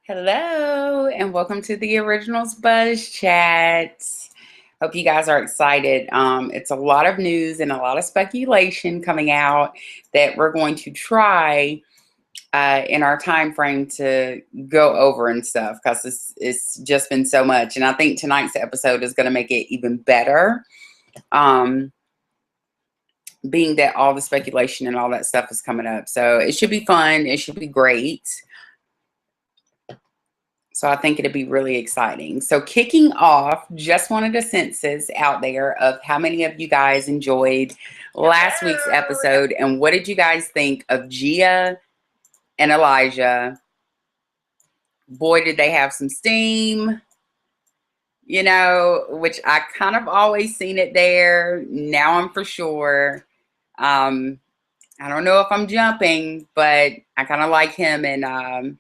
Hello, and welcome to the Originals Buzz Chats. Hope you guys are excited. It's a lot of news and a lot of speculation coming out that we're going to try in our time frame to go over and stuff because it's just been so much. And I think tonight's episode is going to make it even better, being that all the speculation and all that stuff is coming up. So it should be fun. It should be great. So I think it'll be really exciting. So kicking off, just wanted a census out there of how many of you guys enjoyed last week's episode and what did you guys think of Gia and Elijah? Boy, did they have some steam, which I kind of always seen it there. Now I'm for sure. I don't know if I'm jumping, but I kind of like him and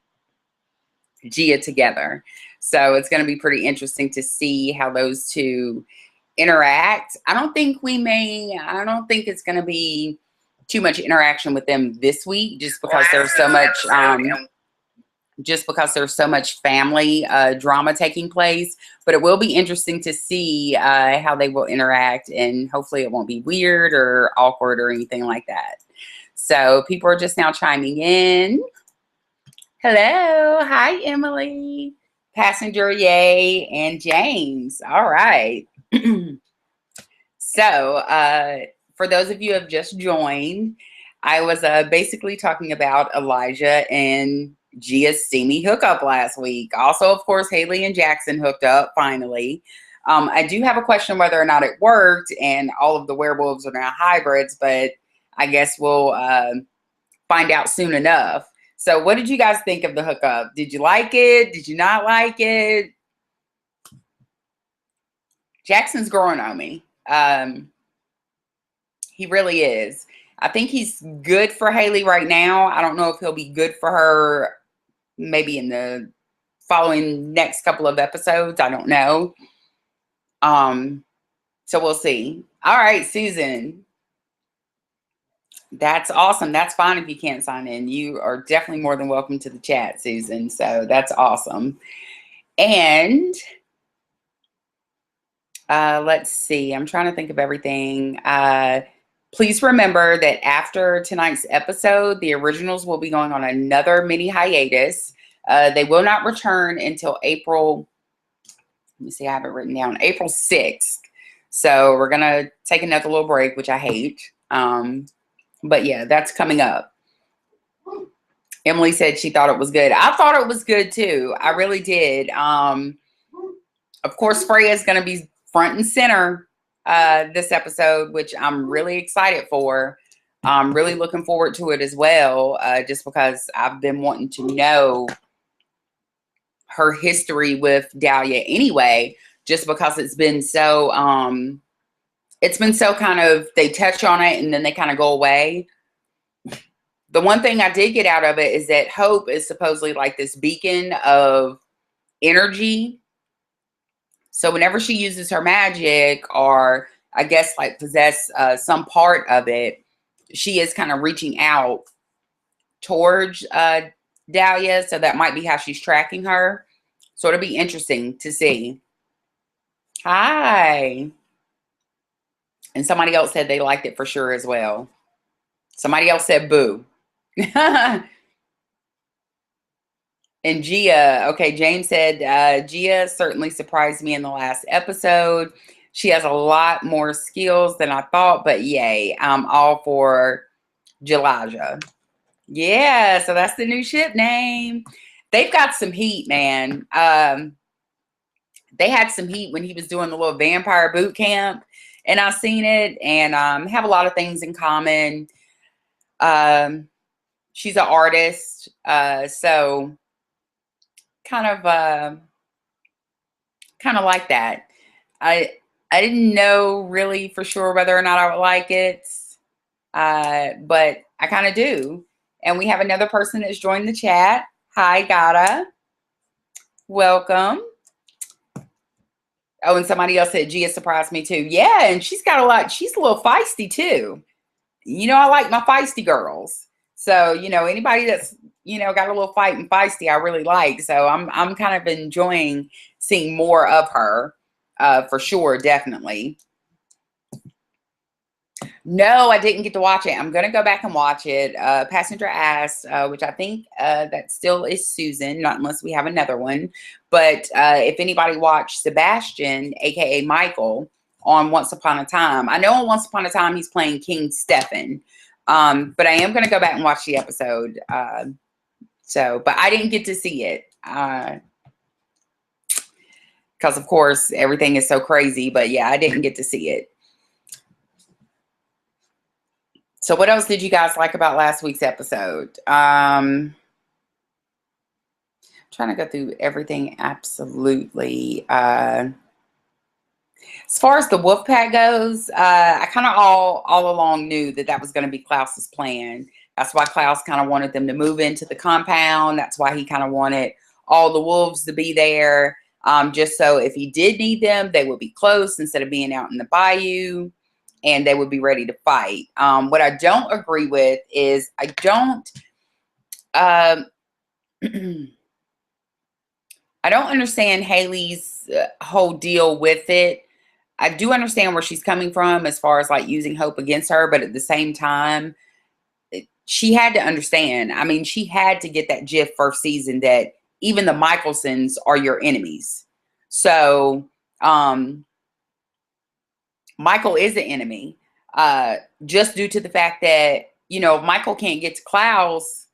Gia together. So it's going to be pretty interesting to see how those two interact. I don't think it's going to be too much interaction with them this week just because there's so much family drama taking place, but it will be interesting to see how they will interact, and hopefully it won't be weird or awkward or anything like that. So people are just now chiming in. Hello. Hi, Emily. Passenger, yay, and James. All right. So, for those of you who have just joined, I was basically talking about Elijah and Gia's steamy hookup last week. Also, of course, Haley and Jackson hooked up finally. I do have a question whether or not it worked, and all of the werewolves are now hybrids, but I guess we'll find out soon enough. So what did you guys think of the hookup? Did you like it? Did you not like it? Jackson's growing on me. He really is. I think he's good for Haley right now. I don't know if he'll be good for her maybe in the following next couple of episodes. I don't know. So we'll see. All right, Susan. That's awesome. That's fine if you can't sign in. You are definitely more than welcome to the chat, Susan. So that's awesome. And let's see. I'm trying to think of everything. Please remember that after tonight's episode, the Originals will be going on another mini hiatus. They will not return until April. Let me see. I have it written down. April 6th. So we're going to take another little break, which I hate. But yeah, that's coming up. Emily said she thought it was good. I thought it was good too. I really did. Of course, Freya is going to be front and center this episode, which I'm really excited for. I'm really looking forward to it as well, just because I've been wanting to know her history with Dahlia anyway, just because it's been so kind of, they touch on it and then they kind of go away. The one thing I did get out of it is that Hope is supposedly like this beacon of energy. So whenever she uses her magic, or I guess like possess some part of it, she is kind of reaching out towards Dahlia. So that might be how she's tracking her. So it'll be interesting to see. Hi. And somebody else said they liked it for sure as well. Somebody else said boo. And Gia, okay, James said, Gia certainly surprised me in the last episode. She has a lot more skills than I thought, but yay, I'm all for Elijah. Yeah, so that's the new ship name. They've got some heat, man. They had some heat when he was doing the little vampire boot camp. And I've seen it, and have a lot of things in common. She's an artist, so kind of like that. I didn't know really for sure whether or not I would like it, but I kind of do. And we have another person that's joined the chat. Hi, Gata. Welcome. Oh, and somebody else said Gia surprised me too. Yeah, and she's got a lot. She's a little feisty too. I like my feisty girls. So, anybody that's got a little fight and feisty I really like. So I'm kind of enjoying seeing more of her, for sure, definitely. No, I didn't get to watch it. I'm going to go back and watch it. Passenger asked, which I think that still is Susan, not unless we have another one. But if anybody watched Sebastian, aka Michael, on Once Upon a Time, I know on Once Upon a Time he's playing King Stefan, but I am going to go back and watch the episode. But I didn't get to see it because, of course, everything is so crazy. But yeah, I didn't get to see it. So what else did you guys like about last week's episode? Trying to go through everything absolutely. As far as the wolf pack goes, I kind of all along knew that was going to be Klaus's plan. That's why Klaus kind of wanted them to move into the compound. That's why he kind of wanted all the wolves to be there, just so if he did need them, they would be close instead of being out in the bayou. And they would be ready to fight. What I don't agree with is I don't understand Haley's whole deal with it. I do understand where she's coming from as far as like using Hope against her, but at the same time, she had to understand. I mean, she had to get that gif first season that even the Michelsons are your enemies. So, Michael is an enemy, just due to the fact that, if Michael can't get to Klaus,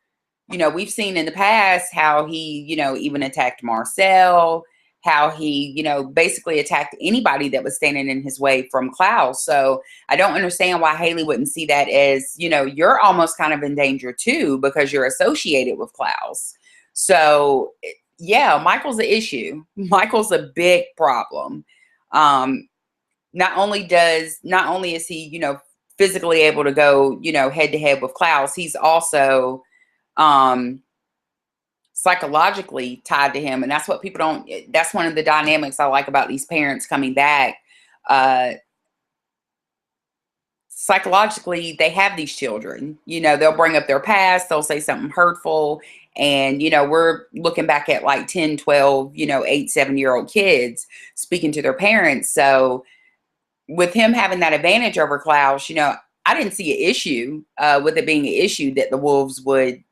we've seen in the past how he, even attacked Marcel, how he, basically attacked anybody that was standing in his way from Klaus. So I don't understand why Haley wouldn't see that as, you're almost kind of in danger too, because you're associated with Klaus. So yeah, Michael's the issue. Michael's a big problem. Not only is he, physically able to go, head to head with Klaus, he's also psychologically tied to him. And that's what that's one of the dynamics I like about these parents coming back. Psychologically, they have these children, they'll bring up their past, they'll say something hurtful. And, we're looking back at like 10, 12, 8, 7-year-old kids speaking to their parents. So, with him having that advantage over Klaus, I didn't see an issue with it being an issue that the wolves would,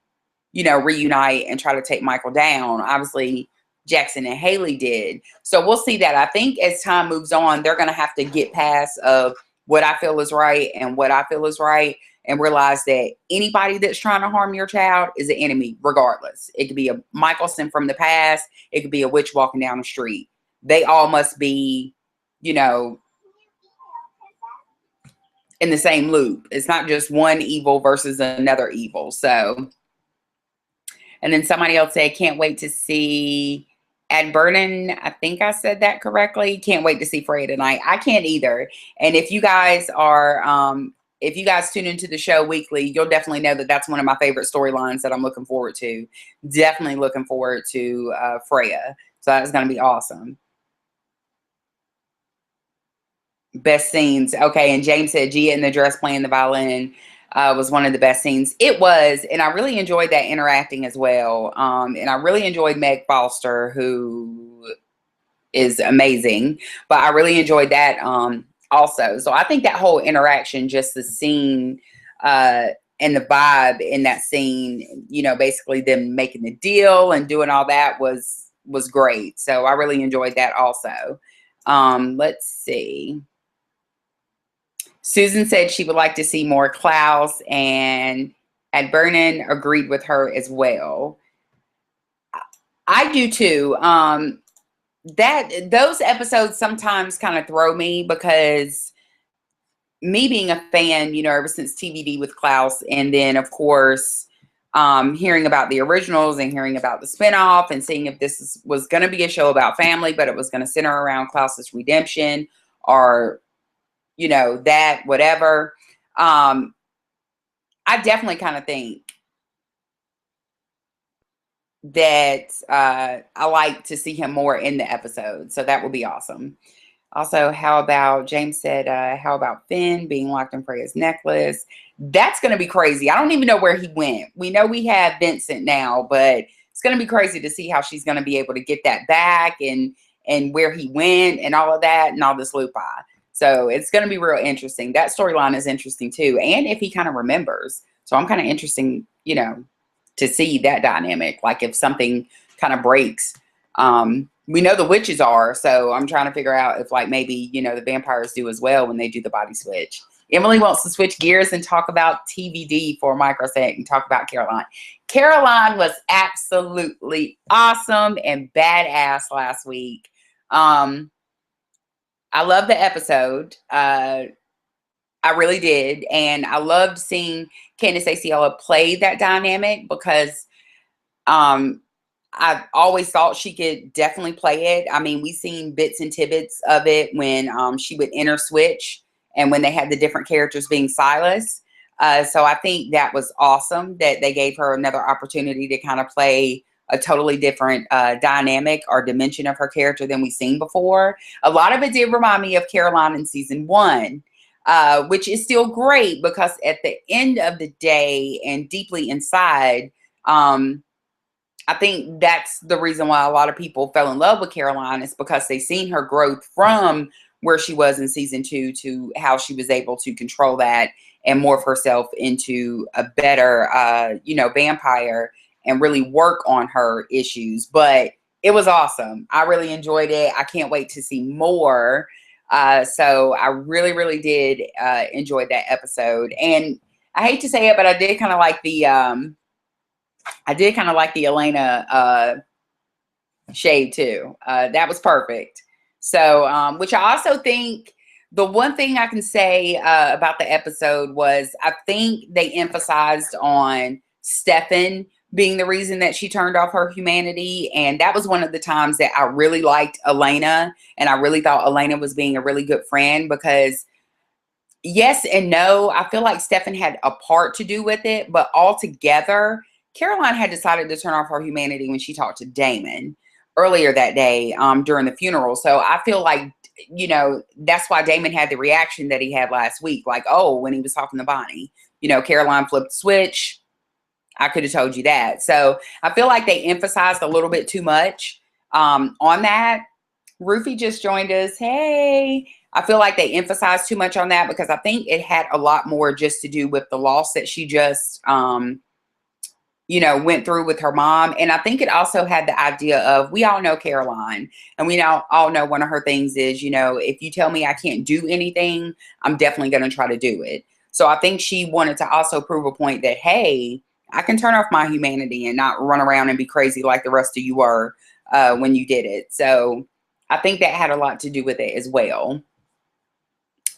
reunite and try to take Michael down. Obviously, Jackson and Haley did. So we'll see that. I think as time moves on, they're going to have to get past of what I feel is right and what I feel is right, and realize that anybody that's trying to harm your child is an enemy, regardless. It could be a Michelson from the past. It could be a witch walking down the street. They all must be, in the same loop. It's not just one evil versus another evil. So, and then somebody else said, can't wait to see Ed Vernon. I think I said that correctly. Can't wait to see Freya tonight. I can't either. And if you guys tune into the show weekly, you'll definitely know that that's one of my favorite storylines that I'm looking forward to. Definitely looking forward to Freya. So that's going to be awesome. Best scenes. Okay. And James said Gia in the dress playing the violin was one of the best scenes. It was. And I really enjoyed that interacting as well. And I really enjoyed Meg Foster, who is amazing. But I really enjoyed that also. So I think that whole interaction, just the scene and the vibe in that scene, basically them making the deal and doing all that was great. So I really enjoyed that also. Let's see. Susan said she would like to see more Klaus, and Ed Vernon agreed with her as well. I do too. Those episodes sometimes kind of throw me, because me being a fan, ever since TVD with Klaus, and then of course hearing about the originals and hearing about the spinoff and seeing if this was going to be a show about family, but it was going to center around Klaus's redemption, or that whatever. I definitely kind of think that I like to see him more in the episode. So that would be awesome. Also, how about James said, how about Finn being locked in Freya's necklace? That's going to be crazy. I don't even know where he went. We know we have Vincent now, but it's going to be crazy to see how she's going to be able to get that back and where he went and all of that and all this loop. So it's going to be real interesting. That storyline is interesting too. And if he kind of remembers. So I'm kind of interesting, to see that dynamic. Like if something kind of breaks. We know the witches are, so I'm trying to figure out if like maybe, the vampires do as well when they do the body switch. Emily wants to switch gears and talk about TVD for a microsecond and talk about Caroline. Caroline was absolutely awesome and badass last week. I love the episode. I really did. And I loved seeing Candace Aciola play that dynamic because I've always thought she could definitely play it. I mean, we've seen bits and tidbits of it when she would enter switch and when they had the different characters being Silas. So I think that was awesome that they gave her another opportunity to kind of play a totally different dynamic or dimension of her character than we've seen before. A lot of it did remind me of Caroline in season 1, which is still great because at the end of the day and deeply inside, I think that's the reason why a lot of people fell in love with Caroline is because they seen her growth from where she was in season 2 to how she was able to control that and morph herself into a better, vampire and really work on her issues. But it was awesome. I really enjoyed it. I can't wait to see more. So I really, really did enjoy that episode. And I hate to say it, but I did kind of like the Elena shade too. That was perfect. So, which I also think the one thing I can say about the episode was I think they emphasized on Stefan being the reason that she turned off her humanity. And that was one of the times that I really liked Elena. And I really thought Elena was being a really good friend because yes and no, I feel like Stefan had a part to do with it, but altogether, Caroline had decided to turn off her humanity when she talked to Damon earlier that day during the funeral. So I feel like, that's why Damon had the reaction that he had last week. Like, oh, when he was talking to Bonnie, Caroline flipped the switch. I could have told you that. So I feel like they emphasized a little bit too much on that. Rufy just joined us. Hey. I feel like they emphasized too much on that because I think it had a lot more just to do with the loss that she just went through with her mom. And I think it also had the idea of, we all know Caroline and we all know one of her things is, if you tell me I can't do anything, I'm definitely going to try to do it. So I think she wanted to also prove a point that, hey, I can turn off my humanity and not run around and be crazy like the rest of you were when you did it. So I think that had a lot to do with it as well.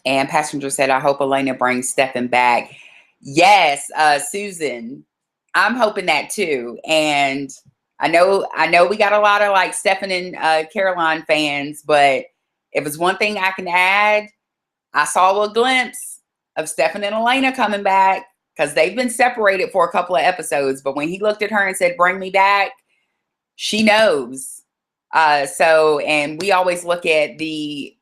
And Passenger said, I hope Elena brings Stefan back. Yes, Susan. I'm hoping that too. And I know we got a lot of like Stefan and Caroline fans, but if it's one thing I can add, I saw a glimpse of Stefan and Elena coming back because they've been separated for a couple of episodes. But when he looked at her and said, bring me back, she knows. And we always look at the,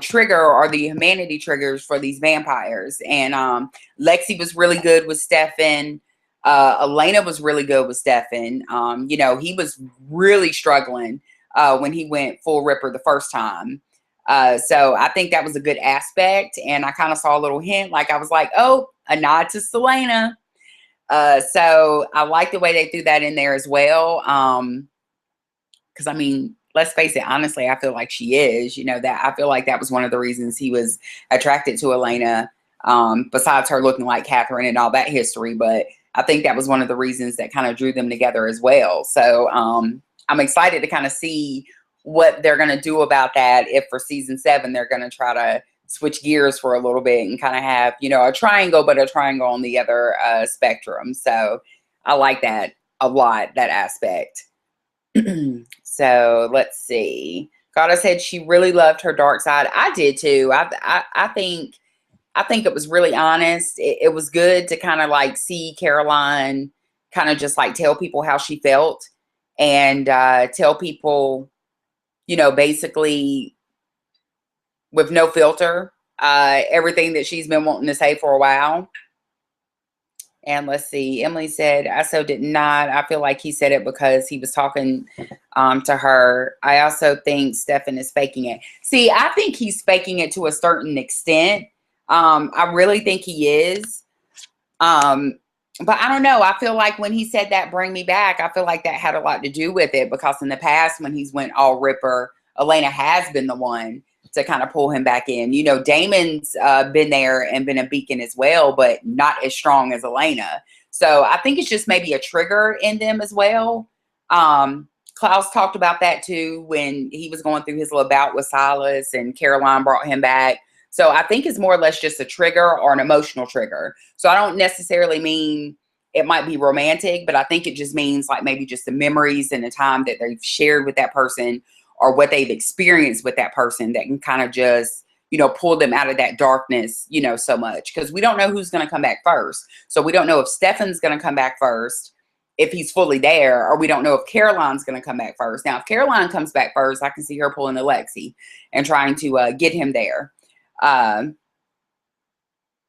trigger or the humanity triggers for these vampires. And Lexi was really good with Stefan. Elena was really good with Stefan. He was really struggling when he went full Ripper the first time. So I think that was a good aspect. And I kind of saw a little hint, like I was like, oh, a nod to Selena. So I like the way they threw that in there as well. Because I mean, let's face it, honestly, I feel like she is, that I feel like that was one of the reasons he was attracted to Elena, besides her looking like Catherine and all that history. But I think that was one of the reasons that kind of drew them together as well. So I'm excited to kind of see what they're going to do about that. If for season 7, they're going to try to switch gears for a little bit and kind of have, a triangle, but a triangle on the other spectrum. So I like that a lot, that aspect. So let's see. Goddess said she really loved her dark side. I did too. I think it was really honest. It was good to kind of like see Caroline kind of just like tell people how she felt and tell people, basically with no filter. Everything that she's been wanting to say for a while. And let's see, Emily said, I so did not. I feel like he said it because he was talking to her. I also think Stefan is faking it. See, I think he's faking it to a certain extent. I really think he is. But I don't know. I feel like when he said that, bring me back, I feel like that had a lot to do with it, because in the past when he's went all ripper, Elena has been the one to kind of pull him back in. You know, Damon's been there and been a beacon as well, but not as strong as Elena. So I think it's just maybe a trigger in them as well. Klaus talked about that too when he was going through his little bout with Silas and Caroline brought him back. So I think it's more or less just a trigger or an emotional trigger. So I don't necessarily mean it might be romantic, but I think it just means like maybe just the memories and the time that they've shared with that person or what they've experienced with that person that can kind of just, you know, pull them out of that darkness, you know, so much. Because we don't know who's going to come back first. So we don't know if Stefan's going to come back first, if he's fully there, or we don't know if Caroline's going to come back first. Now, if Caroline comes back first, I can see her pulling Alexei and trying to get him there.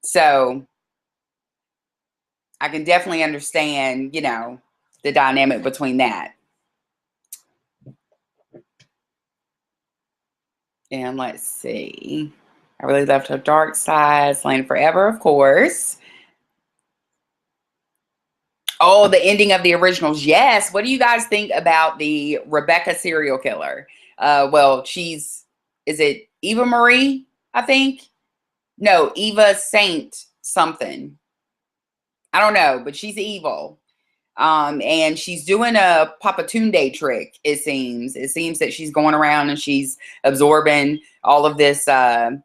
So I can definitely understand, you know, the dynamic between that. And let's see. I really loved her dark side. Slain forever, of course. Oh, the ending of the originals. Yes. What do you guys think about the Rebecca serial killer? Well, is it Eva Marie, I think? No, Eva Saint something. I don't know, but she's evil. And she's doing a Papatunde trick, it seems. It seems that she's going around and she's absorbing all of this power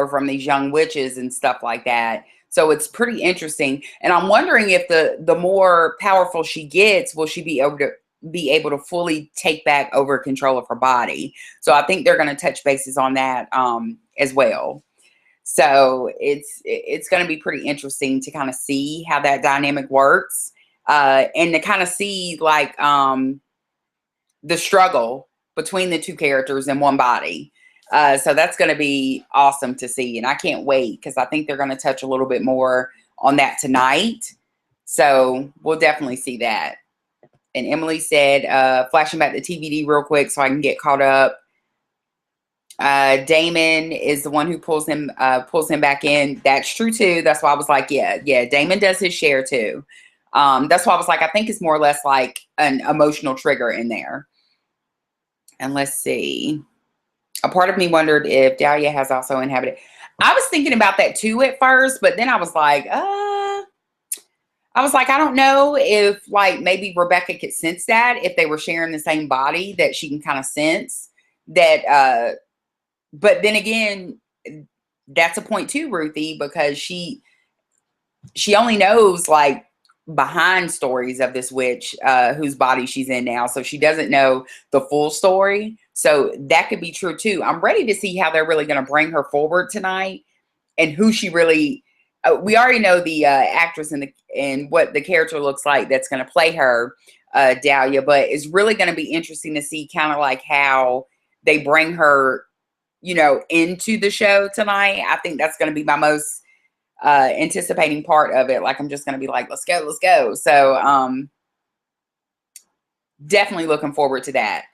from these young witches and stuff like that. So it's pretty interesting. And I'm wondering if the more powerful she gets, will she be able to fully take back over control of her body? So I think they're going to touch bases on that as well. So it's going to be pretty interesting to kind of see how that dynamic works, and to kind of see like the struggle between the two characters in one body. So that's going to be awesome to see, and I can't wait because I think they're going to touch a little bit more on that tonight. So we'll definitely see that. And Emily said, flashing back to TVD real quick so I can get caught up. Damon is the one who pulls him back in. That's true too. That's why I was like, yeah, Damon does his share too. That's why I was like, I think it's more or less like an emotional trigger in there. And let's see. A part of me wondered if Dahlia has also inhabited. I was thinking about that too at first, but then I was like, I don't know if like maybe Rebecca could sense that if they were sharing the same body, that she can kind of sense that, but then again, that's a point too, Ruthie, because she only knows like behind stories of this witch whose body she's in now. So she doesn't know the full story. So that could be true too. I'm ready to see how they're really going to bring her forward tonight and who she really, we already know the actress and what the character looks like that's going to play her, Dahlia, but it's really going to be interesting to see kind of like how they bring her, you know, into the show tonight. I think that's going to be my most anticipating part of it. Like, I'm just going to be like, let's go. So definitely looking forward to that.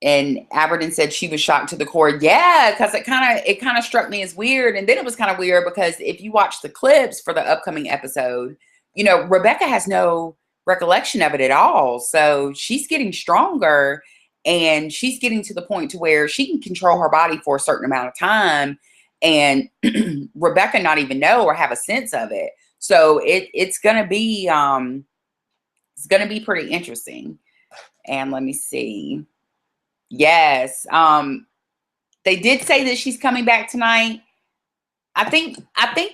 And Aberdeen said she was shocked to the core. Yeah, because it kind of struck me as weird. And then it was kind of weird because if you watch the clips for the upcoming episode, you know, Rebecca has no recollection of it at all. So she's getting stronger. And she's getting to the point to where she can control her body for a certain amount of time, and Rebecca not even know or have a sense of it. So it's gonna be pretty interesting. And let me see. Yes, they did say that she's coming back tonight. I think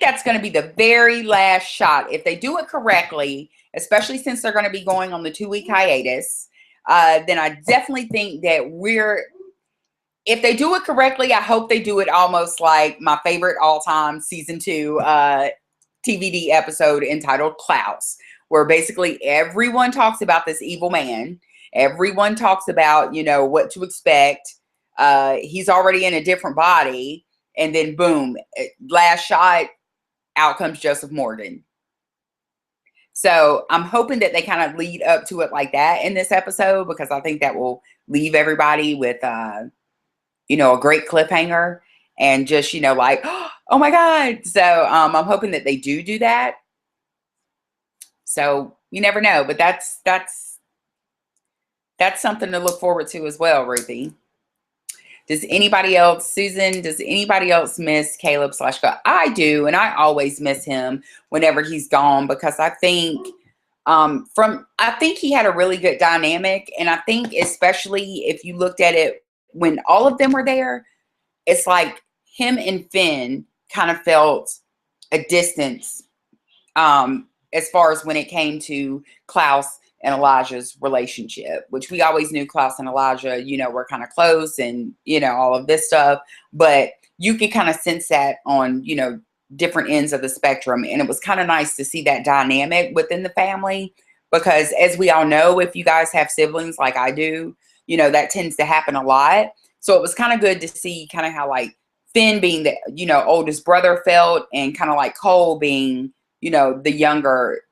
that's going to be the very last shot if they do it correctly, especially since they're going to be going on the 2-week hiatus. Then I definitely think that if they do it correctly, I hope they do it almost like my favorite all-time season 2 TVD episode entitled Klaus, where basically everyone talks about this evil man. Everyone talks about, you know, what to expect. He's already in a different body, and then boom, last shot, out comes Joseph Morgan. So I'm hoping that they kind of lead up to it like that in this episode, because I think that will leave everybody with, you know, a great cliffhanger and just, you know, like, oh my God. So I'm hoping that they do that. So you never know, but that's something to look forward to as well, Ruthie. Does anybody else, Susan, does anybody else miss Caleb / I do, and I always miss him whenever he's gone, because I think I think he had a really good dynamic, and I think especially if you looked at it when all of them were there, it's like him and Finn kind of felt a distance as far as when it came to Klaus and Elijah's relationship, which we always knew Klaus and Elijah, you know, were kind of close and, you know, all of this stuff. But you could kind of sense that on, you know, different ends of the spectrum. And it was kind of nice to see that dynamic within the family, because as we all know, if you guys have siblings like I do, you know, that tends to happen a lot. So it was kind of good to see kind of how like Finn being the, you know, oldest brother felt, and kind of like Cole being, you know, the younger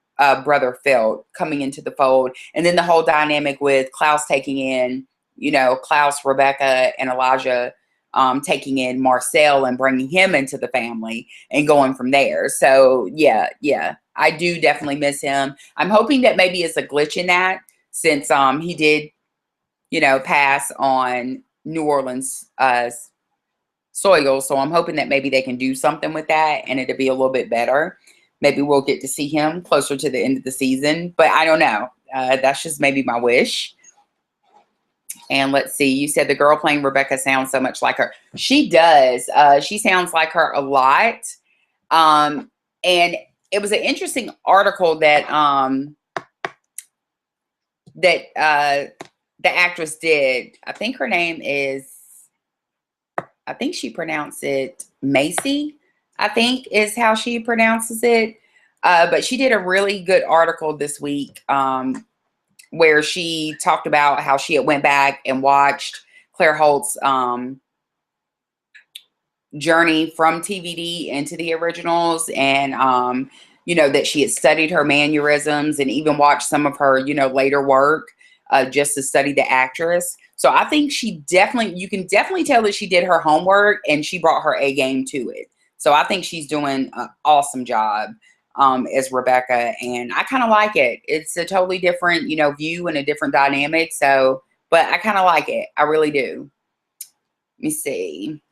brother felt coming into the fold. And then the whole dynamic with Klaus taking in, you know, Klaus, Rebecca, and Elijah taking in Marcel and bringing him into the family and going from there. So yeah, I do definitely miss him. I'm hoping that maybe it's a glitch in that, since he did, you know, pass on New Orleans soil. So I'm hoping that maybe they can do something with that and it'll be a little bit better. Maybe we'll get to see him closer to the end of the season, but I don't know. That's just maybe my wish. And let's see, you said the girl playing Rebecca sounds so much like her. She does. She sounds like her a lot. And it was an interesting article that the actress did. I think her name is, I think she pronounced it Macy, I think is how she pronounces it. But she did a really good article this week where she talked about how she had went back and watched Claire Holt's journey from TVD into the originals, and you know, that she had studied her mannerisms and even watched some of her, you know, later work just to study the actress. So I think she definitely, you can definitely tell that she did her homework and she brought her A game to it. So I think she's doing an awesome job as Rebecca, and I kind of like it. It's a totally different, you know, view and a different dynamic. So, but I kind of like it. I really do. Let me see.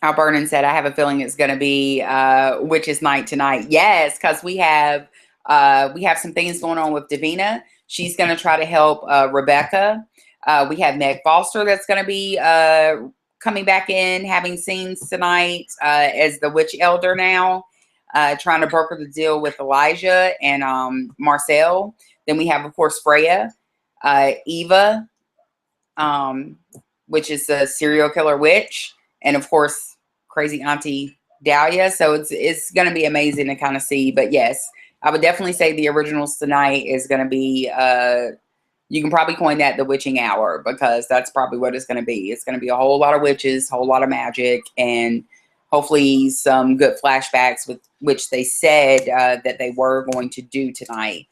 Al Vernon said, I have a feeling it's going to be Witches Night tonight. Yes, because we have some things going on with Davina. She's going to try to help Rebecca. We have Meg Foster that's going to be coming back in, having scenes tonight as the witch elder now, trying to broker the deal with Elijah and Marcel. Then we have, of course, Freya, Eva, which is a serial killer witch, and of course, crazy Auntie Dahlia. So it's going to be amazing to kind of see. But yes, I would definitely say the originals tonight is going to be, you can probably coin that the witching hour, because that's probably what it's going to be. It's going to be a whole lot of witches, whole lot of magic, and hopefully some good flashbacks, with which they said that they were going to do tonight.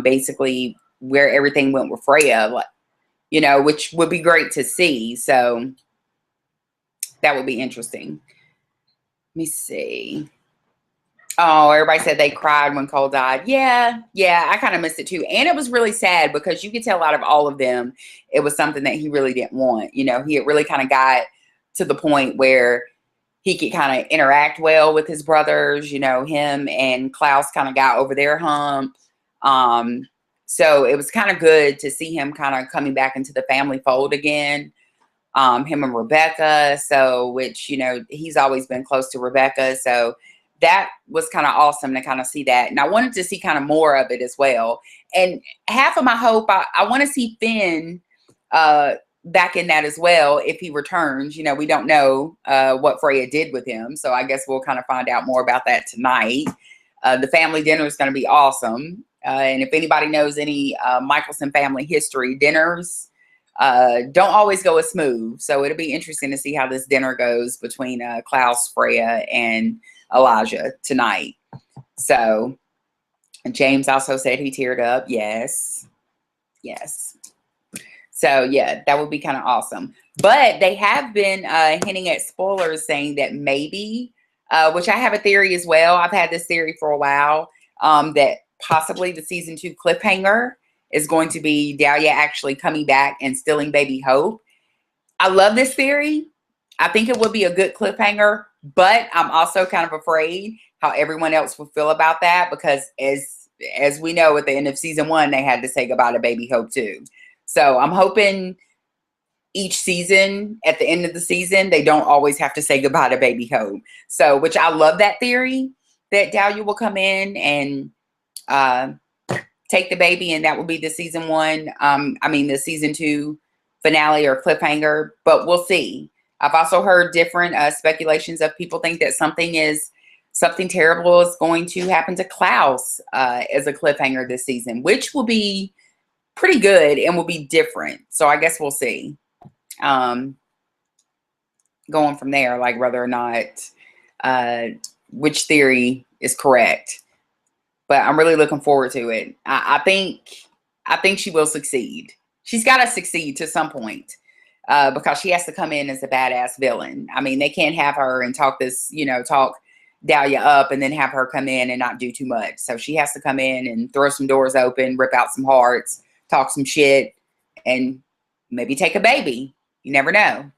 Basically where everything went with Freya, you know, which would be great to see. So that would be interesting. Let me see. Oh, everybody said they cried when Cole died. Yeah, I kind of missed it too. And it was really sad, because you could tell out of all of them, it was something that he really didn't want. You know, he had really kind of got to the point where he could kind of interact well with his brothers. You know, him and Klaus kind of got over their hump. So it was kind of good to see him kind of coming back into the family fold again. Him and Rebecca. So, which, you know, he's always been close to Rebecca. So that was kind of awesome to kind of see that. And I wanted to see kind of more of it as well. And half of my hope, I want to see Finn back in that as well if he returns. You know, we don't know what Freya did with him. So I guess we'll kind of find out more about that tonight. The family dinner is going to be awesome. And if anybody knows any Michelson family history, dinners don't always go as smooth. So it'll be interesting to see how this dinner goes between Klaus, Freya, and Elijah tonight. So James also said he teared up. Yes. Yes. So yeah, that would be kind of awesome. But they have been hinting at spoilers, saying that maybe, which I have a theory as well. I've had this theory for a while, that possibly the season 2 cliffhanger is going to be Dahlia actually coming back and stealing baby Hope. I love this theory. I think it would be a good cliffhanger, but I'm also kind of afraid how everyone else will feel about that, because as we know, at the end of season 1, they had to say goodbye to baby Hope too. So I'm hoping each season, at the end of the season, they don't always have to say goodbye to baby Hope. So, which I love that theory, that Dahlia will come in and take the baby, and that will be the season 1. The season 2 finale or cliffhanger, but we'll see. I've also heard different speculations of people think that something terrible is going to happen to Klaus as a cliffhanger this season, which will be pretty good and will be different. So I guess we'll see. Going from there, like whether or not which theory is correct. But I'm really looking forward to it. I think she will succeed. She's got to succeed to some point, because she has to come in as a badass villain. I mean, they can't have her and talk Dahlia up and then have her come in and not do too much. So she has to come in and throw some doors open, rip out some hearts, talk some shit, and maybe take a baby. You never know.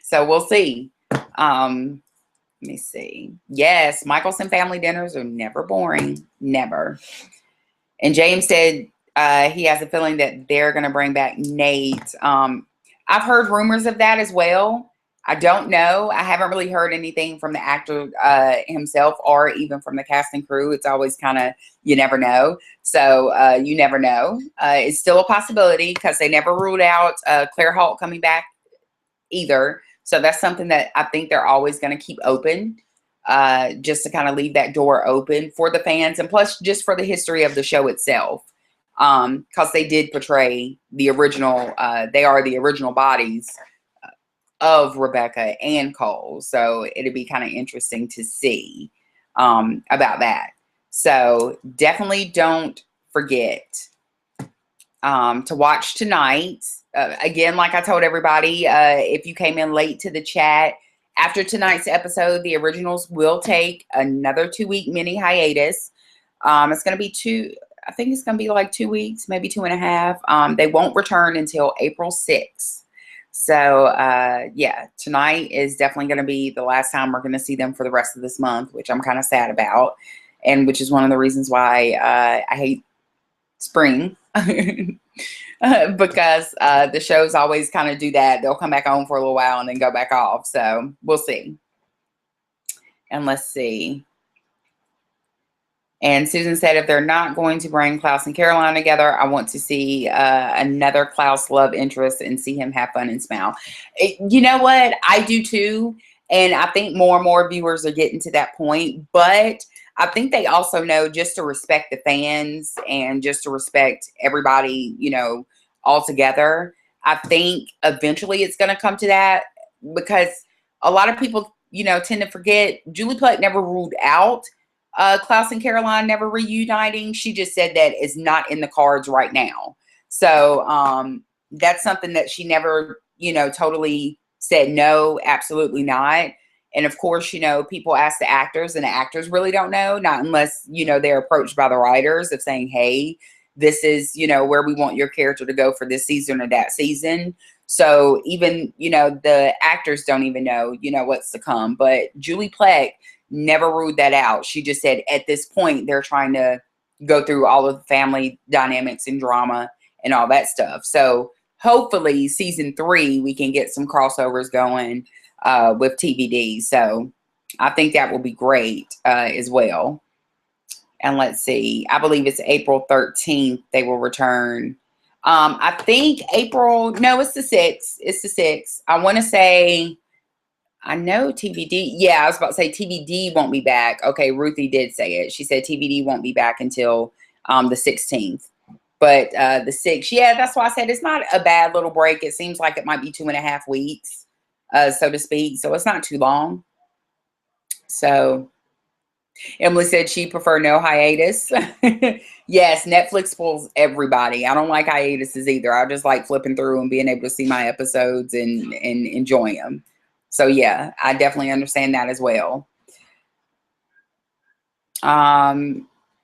So we'll see. Let me see. Yes, Michelson family dinners are never boring. Never. And James said he has a feeling that they're going to bring back Nate. I've heard rumors of that as well. I don't know. I haven't really heard anything from the actor himself or even from the cast and crew. It's always kind of, you never know. So you never know. It's still a possibility, because they never ruled out Claire Holt coming back either. So that's something that I think they're always going to keep open, just to kind of leave that door open for the fans, and plus just for the history of the show itself. Because they did portray the original, they are the original bodies of Rebecca and Cole. So it'd be kind of interesting to see about that. So definitely don't forget to watch tonight. Again, like I told everybody, if you came in late to the chat, after tonight's episode, the originals will take another 2-week mini hiatus. It's going to be I think it's going to be like 2 weeks, maybe 2.5. They won't return until April 6th. So, yeah, tonight is definitely going to be the last time we're going to see them for the rest of this month, which I'm kind of sad about, and which is one of the reasons why I hate spring. Because the shows always kind of do that. They'll come back on for a little while and then go back off. So we'll see. And let's see. And Susan said, if they're not going to bring Klaus and Caroline together, I want to see another Klaus love interest and see him have fun and smile. You know what? I do too. And I think more and more viewers are getting to that point. But I think they also know, just to respect the fans and just to respect everybody, all together, I think eventually it's going to come to that, because a lot of people, tend to forget Julie Plec never ruled out Klaus and Caroline never reuniting. She just said that is not in the cards right now. So that's something that she never, totally said no, absolutely not. And of course, people ask the actors, and the actors really don't know, not unless, they're approached by the writers of saying, hey, this is, where we want your character to go for this season or that season. So even, the actors don't even know, what's to come. But Julie Plec never ruled that out. She just said at this point, they're trying to go through all of the family dynamics and drama and all that stuff. So hopefully season 3, we can get some crossovers going with TBD. So I think that will be great as well. And let's see, I believe it's April 13th they will return. I think April, no, it's the 6th. It's the 6th. I want to say, I know TBD. Yeah, I was about to say TBD won't be back. Okay, Ruthie did say it. She said TBD won't be back until the 16th. But the 6th, yeah, that's why I said it's not a bad little break. It seems like it might be 2.5 weeks, so to speak. So it's not too long. So Emily said she preferred no hiatus. Yes, Netflix spoils everybody. I don't like hiatuses either. I just like flipping through and being able to see my episodes and enjoy them. So yeah, I definitely understand that as well.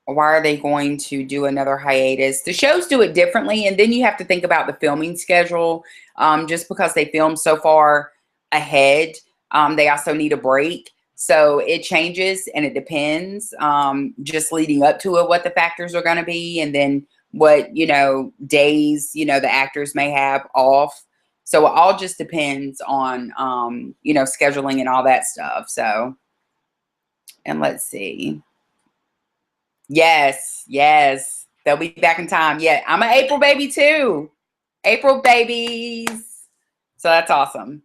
Why are they going to do another hiatus? The shows do it differently, and then you have to think about the filming schedule. Just because they film so far ahead, they also need a break. So it changes and it depends, just leading up to it, what the factors are going to be, and then what, days, the actors may have off. So it all just depends on, scheduling and all that stuff. So, and let's see. Yes. They'll be back in time. Yeah, I'm an April baby too. April babies. So that's awesome.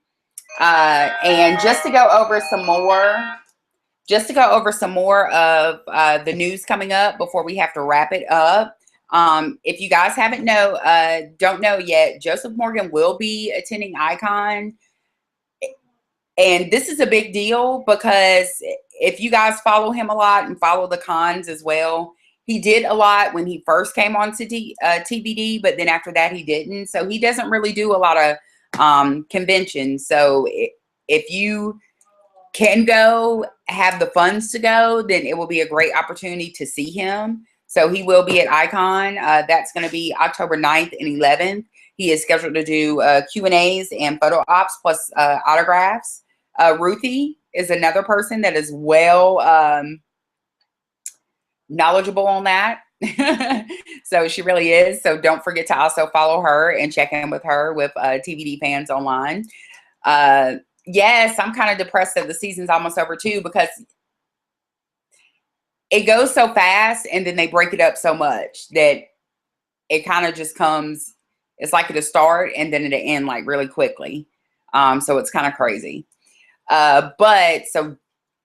And just to go over some more of the news coming up before we have to wrap it up. If you guys don't know yet, Joseph Morgan will be attending Icon. And this is a big deal because if you guys follow him a lot and follow the cons as well, he did a lot when he first came on to TBD, but then after that he didn't. So he doesn't really do a lot of conventions. So if you can go, have the funds to go, then it will be a great opportunity to see him. So he will be at Icon. That's going to be October 9th and 11th. He is scheduled to do Q&As and photo ops plus autographs. Ruthie is another person that is well knowledgeable on that. So she really is. So don't forget to also follow her and check in with her with TBD Fans Online. Yes, I'm kind of depressed that the season's almost over too, because it goes so fast and then they break it up so much that it kind of just comes, it's like it'll start and then it'll end like really quickly. So it's kind of crazy. But so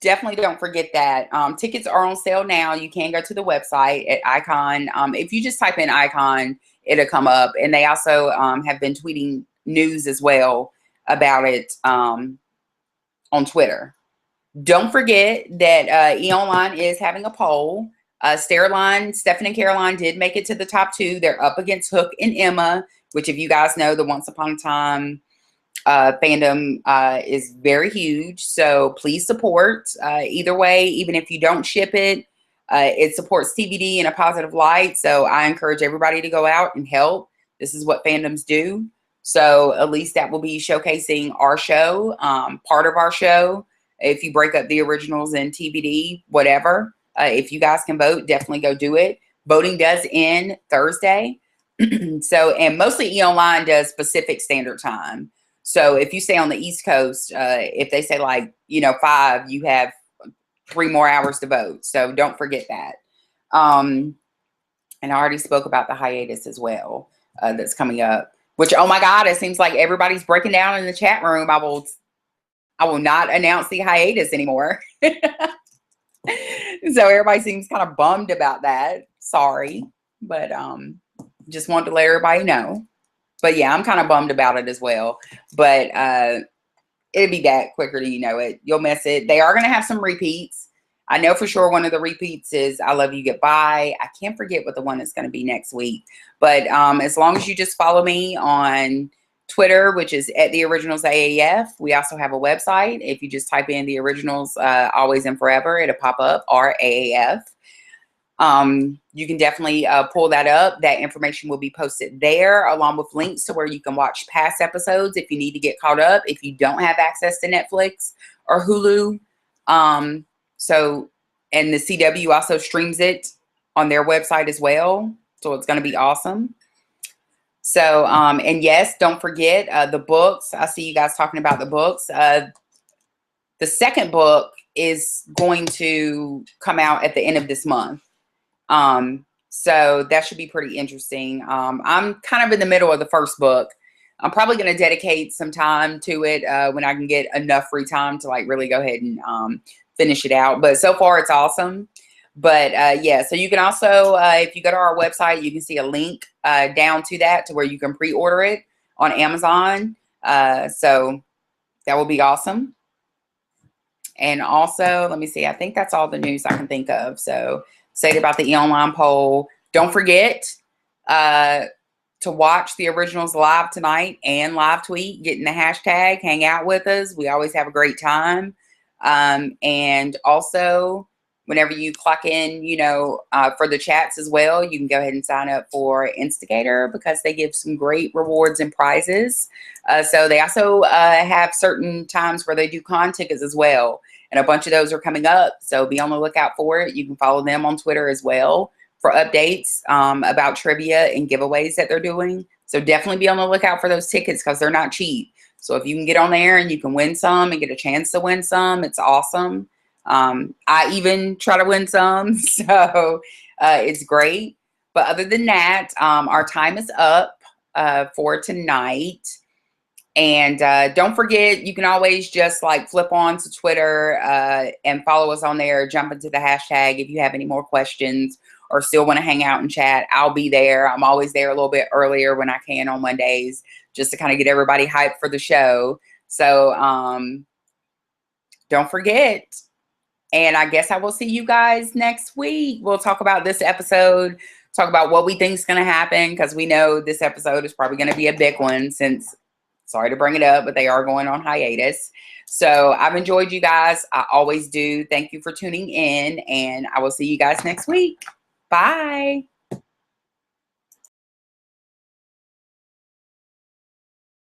definitely don't forget that. Tickets are on sale now. You can go to the website at Icon. If you just type in Icon, it'll come up. And they also have been tweeting news as well about it on Twitter. Don't forget that E-Online is having a poll. Stephanie and Caroline did make it to the top 2. They're up against Hook and Emma, which, if you guys know, the Once Upon a Time fandom is very huge. So please support either way. Even if you don't ship it, it supports TBD in a positive light. So I encourage everybody to go out and help. This is what fandoms do. So at least that will be showcasing our show, part of our show. If you break up the originals and TBD, whatever, if you guys can vote, definitely go do it. Voting does end Thursday. So, and mostly E-Online does Pacific Standard Time. So if you stay on the East Coast, if they say 5, you have 3 more hours to vote. So don't forget that. And I already spoke about the hiatus as well that's coming up, which, oh my God, it seems like everybody's breaking down in the chat room. I will not announce the hiatus anymore. So everybody seems kind of bummed about that. Sorry, but just wanted to let everybody know. But yeah, I'm kind of bummed about it as well. But it'll be back quicker than you know it. You'll miss it. They are going to have some repeats. I know for sure one of the repeats is I Love You Goodbye. I can't forget what the one is going to be next week. But as long as you just follow me on Twitter, which is at The Originals AAF. We also have a website. If you just type in The Originals Always and Forever, it'll pop up, RAAF. You can definitely pull that up. That information will be posted there, along with links to where you can watch past episodes if you need to get caught up, if you don't have access to Netflix or Hulu. So, and the CW also streams it on their website as well. So it's going to be awesome. So, and yes, don't forget the books. I see you guys talking about the books. The second book is going to come out at the end of this month. So that should be pretty interesting. I'm kind of in the middle of the first book. I'm probably going to dedicate some time to it when I can get enough free time to really go ahead and finish it out. But so far it's awesome. But yeah, so you can also, if you go to our website, you can see a link down to that to where you can pre-order it on Amazon. So that will be awesome. And also, let me see, I think that's all the news I can think of. So say about the e-online poll. Don't forget to watch the originals live tonight and live tweet, get in the hashtag, hang out with us. We always have a great time. And also, whenever you clock in, you know, for the chats as well, you can go ahead and sign up for Instigator because they give some great rewards and prizes. So they also have certain times where they do con tickets as well. And a bunch of those are coming up. So be on the lookout for it. You can follow them on Twitter as well for updates about trivia and giveaways that they're doing. So definitely be on the lookout for those tickets because they're not cheap. So if you can get on there and you can win some and get a chance to win some, it's awesome. I even try to win some, so it's great. But other than that, our time is up for tonight. And don't forget, you can always just like flip on to Twitter and follow us on there. Jump into the hashtag if you have any more questions or still want to hang out and chat. I'll be there. I'm always there a little bit earlier when I can on Mondays just to kind of get everybody hyped for the show. So don't forget. And I guess I will see you guys next week. We'll talk about this episode, talk about what we think is going to happen because we know this episode is probably going to be a big one since, sorry to bring it up, but they are going on hiatus. So I've enjoyed you guys. I always do. Thank you for tuning in, and I will see you guys next week. Bye.